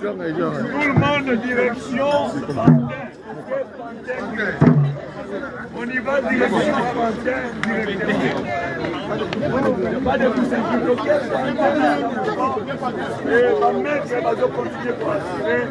Tout le monde direction. On y va direction. Pas de pousser qui bloquent. Et ma mère qui va continuer pour assurer.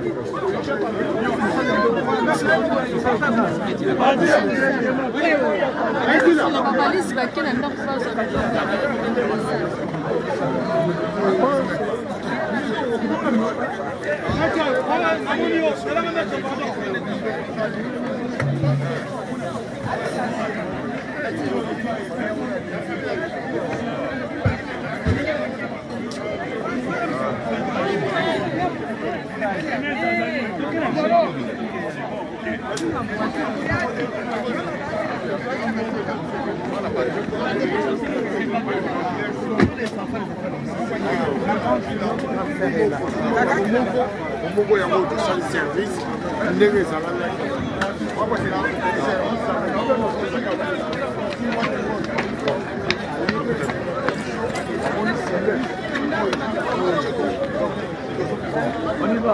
On y va.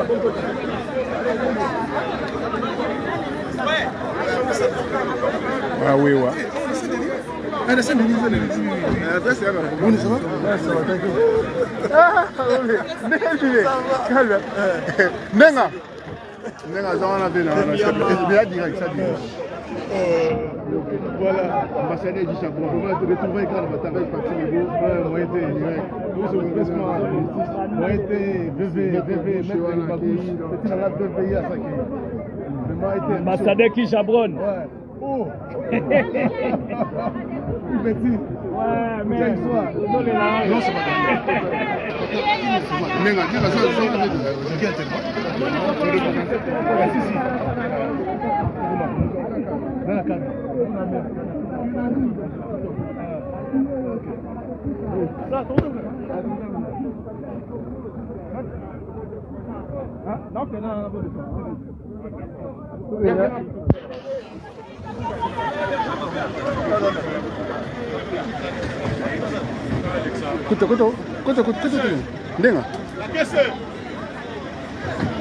Ah oui, ouais. Voilà, ambassadeur du Chapeau. On va te retrouver quand on va t'arrêter partir au bout. Moi, j'étais direct. Tout ce mouvement, moi, j'étais VV, c'était la VV à ça. Ambassadeur qui chabronne. Ouais. Oh! Petit. Ouais, mais. Non, c'est pas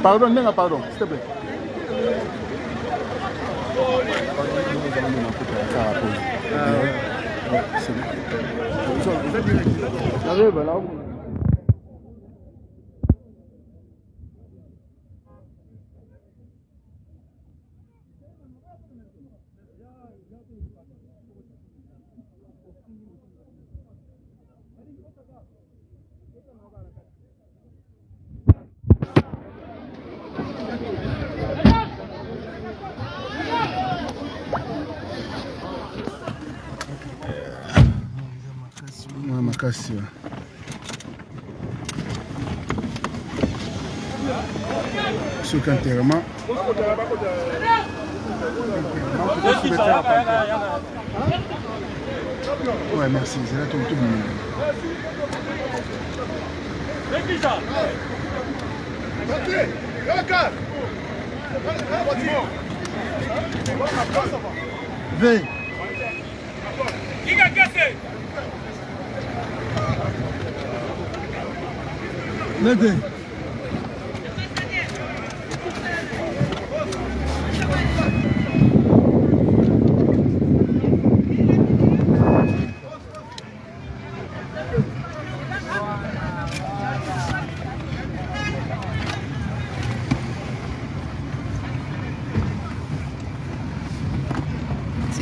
Pardon, pardon, s'il te plaît. Makasi. Sur enterrement. Ouais, merci. C'est là tout le monde. Vem. Nede.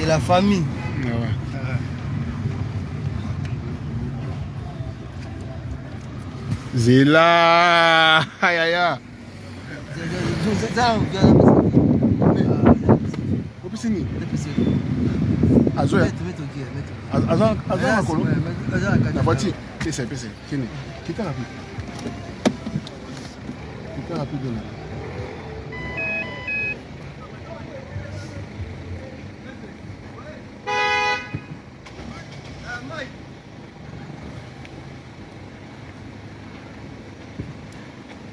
C'est la famille. Ah ouais. Zéla. Aïe aïe aïe. C'est ça, on vient là. Au piscine. Ah, Azoya. Mets Azan akolo. au La voiture. Pese. Kini. Kita rapide. Kita rapide.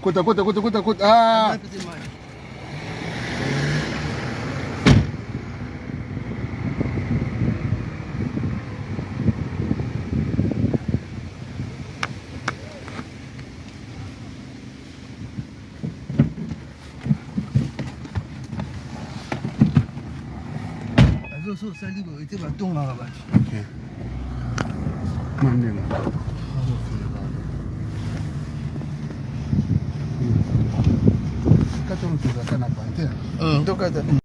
Kota. Ah. so sali ko ite batonga ba. Okay. Mandela. Kata mtu zakana pante. Toka